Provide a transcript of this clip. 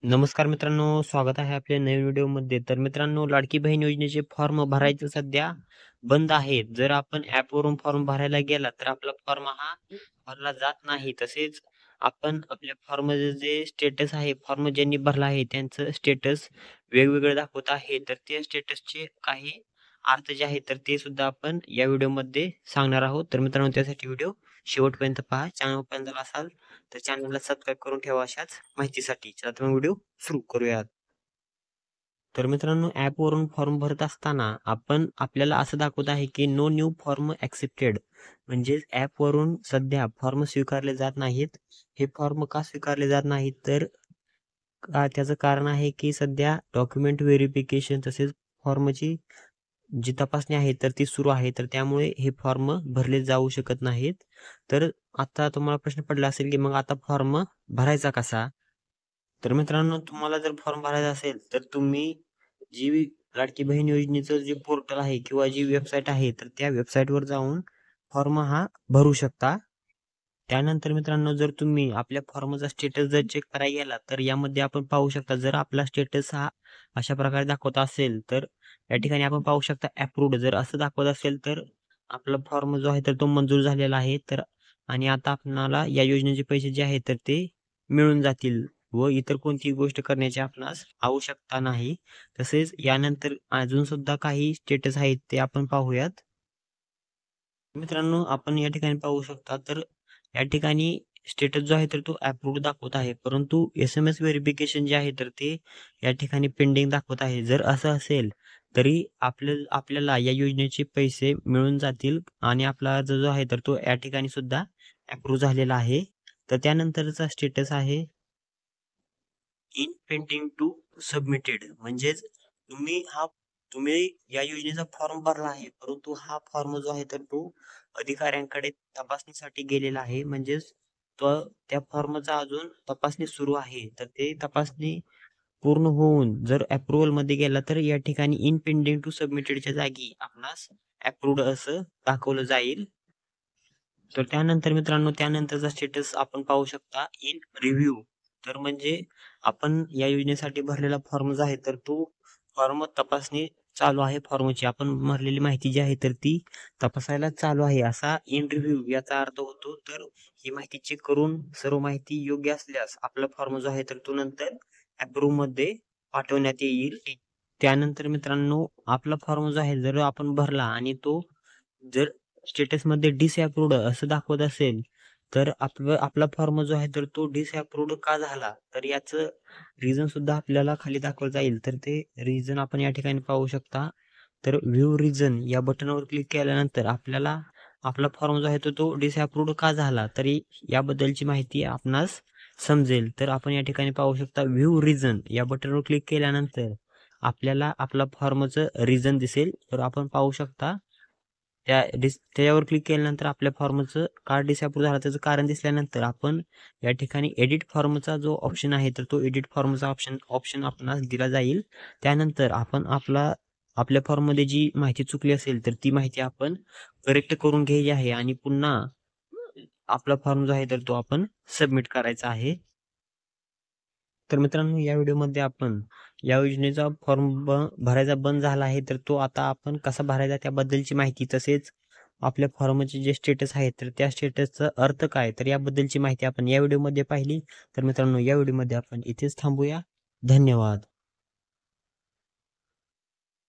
नमस्कार मित्रांनो, स्वागत आहे आपल्या नवीन व्हिडिओमध्ये. तर मित्रांनो, लाडकी बहीण योजनेचे फॉर्म भरायचे सध्या बंद आहेत. जर आपण ॲपवरून फॉर्म भरायला गेला, तर आपला फॉर्म हा भरला जात नाही. तसेच आपण आपल्या फॉर्मचे जे स्टेटस आहे, फॉर्म ज्यांनी भरला आहे, त्यांचं स्टेटस वेगवेगळं दाखवत आहे. तर त्या स्टेटसचे काही अर्थ जे आहेत, तर ते सुद्धा आपण या व्हिडिओमध्ये सांगणार आहोत. तर मित्रांनो, त्यासाठी व्हिडिओ शेवटपर्यंत पहा. चॅनलपर्यंत जर असाल तर चॅनलला सबस्क्राईब करून ठेवा अशाच माहितीसाठी. चला तर मग व्हिडिओ सुरू करूयात. तर मित्रांनो, ॲपवरून फॉर्म भरत असताना आपल्याला असं दाखवत आहे की नो न्यू फॉर्म ॲक्सेप्टेड. म्हणजेच ॲपवरून सध्या फॉर्म स्वीकारले जात नाहीत. हे फॉर्म का स्वीकारले जात नाहीत, तर त्याचं कारण आहे की सध्या डॉक्युमेंट व्हेरिफिकेशन तसेच फॉर्मची जी तपासणी आहे तर ती सुरू आहे. तर त्यामुळे हे फॉर्म भरले जाऊ शकत नाहीत. तर आता तुम्हाला प्रश्न पडला असेल की मग आता फॉर्म भरायचा कसा? तर मित्रांनो, तुम्हाला जर फॉर्म भरायचा असेल तर तुम्ही जी लाडकी बहीण योजनेचं जे पोर्टल आहे किंवा जी वेबसाईट आहे तर त्या वेबसाईटवर जाऊन फॉर्म हा भरू शकता. त्यानंतर मित्रांनो, जर तुम्ही आपल्या फॉर्मचा स्टेटस जर चेक करायला गेला तर यामध्ये आपण पाहू शकता, जर आपला स्टेटस हा अशा प्रकारे दाखवत असेल तर या ठिकाणी आपण पाहू शकता अप्रूव्ड. जर असं दाखवत असेल तर आपला फॉर्म जो आहे तर तो मंजूर झालेला आहे. तर आणि आता आपणाला या योजनेचे पैसे जे आहेत तर ते मिळून जातील व इतर कोणतीही गोष्ट करण्याची आपणास आवश्यकता नाही. तसेच यानंतर अजून सुद्धा काही स्टेटस आहेत ते आपण पाहूयात. मित्रांनो, आपण या ठिकाणी पाहू शकता, तर या ठिकाणी स्टेटस जो आहे तर तो अप्रूव्ड दाखवत आहे. परंतु एस-एम-एस व्हेरिफिकेशन जे आहे तर ते या ठिकाणी पेंडिंग दाखवत आहे. जर असं असेल तरी आपल्याला या योजनेचे पैसे मिळून जातील आणि आपला अर्ज जो आहे तर तो या ठिकाणी सुद्धा अप्रूव्ह झालेला आहे. तर त्यानंतरचा स्टेटस आहे इन पेंडिंग टू सबमिटेड. म्हणजेच तुम्ही या योजनेचा फॉर्म भरला आहे, परंतु हा फॉर्म जो आहे तर तो अधिकाऱ्यांकडे तपासणीसाठी गेलेला आहे. म्हणजेच तो त्या फॉर्मचा अजून तपासणी सुरू आहे. तर ते तपासणी पूर्ण होऊन जर अप्रूव्हलमध्ये गेला तर या ठिकाणी इन पेंडिंग टू सबमिटेडच्या जागी आपणास अप्रूव्ड असं दाखवलं जाईल. तर त्यानंतर मित्रांनो, त्यानंतरचा स्टेटस आपण पाहू शकता इन रिव्ह्यू. तर म्हणजे आपण या योजनेसाठी भरलेला फॉर्म जो आहे तर तो फॉर्म तपासणी चालू आहे. फॉर्मची आपण भरलेली माहिती जी आहे तर ती तपासायला चालू आहे, असा इन रिव्ह्यू याचा अर्थ होतो. तर ही माहिती चेक करून सर्व माहिती योग्य असल्यास आपला फॉर्म जो आहे तर तो नंतर अप्रूव्ह मध्ये पाठवण्यात येईल. त्यानंतर मित्रांनो, आपला फॉर्म जो आहे जर आपण भरला आणि तो जर स्टेटसमध्ये डिसअप्रूव्ड असं दाखवत असेल, तर आपला फॉर्म जो आहे तर तो डिसअप्रूव्ड का झाला? तर याचं रिझन सुद्धा आपल्याला खाली दाखवलं जाईल. तर ते रिझन आपण या ठिकाणी पाहू शकता. तर व्ह्यू रिझन या बटनवर क्लिक केल्यानंतर आपल्याला आपला फॉर्म जो आहे तो तो डिसअप्रूव्ड का झाला? तरी याबद्दलची माहिती आपणास समजेल. तर आपण या ठिकाणी पाहू शकता व्ह्यू रिझन या बटनवर क्लिक केल्यानंतर आपल्याला आपला फॉर्मचं रिझन दिसेल. तर आपण पाहू शकता त्याच्यावर क्लिक केल्यानंतर आपल्या फॉर्मचं का डिसअप्रूव्ह झालं त्याचं कारण दिसल्यानंतर आपण या ठिकाणी एडिट फॉर्मचा जो ऑप्शन आहे तर तो एडिट फॉर्मचा ऑप्शन आपणास दिला जाईल. त्यानंतर आपण आपल्या फॉर्ममध्ये जी माहिती चुकली असेल तर ती माहिती आपण करेक्ट करून घ्यायची आहे आणि पुन्हा आपला फॉर्म जो आहे तर तो आपण सबमिट करायचा आहे. तर मित्रांनो, या व्हिडिओमध्ये आपण या योजनेचा फॉर्म भरायचा बंद झाला आहे तर तो आता आपण कसा भरायचा त्याबद्दलची माहिती, तसेच आपल्या फॉर्मचे जे स्टेटस आहे तर त्या स्टेटसचा अर्थ काय, तर याबद्दलची माहिती आपण या व्हिडिओमध्ये पाहिली. तर मित्रांनो, या व्हिडिओमध्ये आपण इथेच थांबूया. धन्यवाद.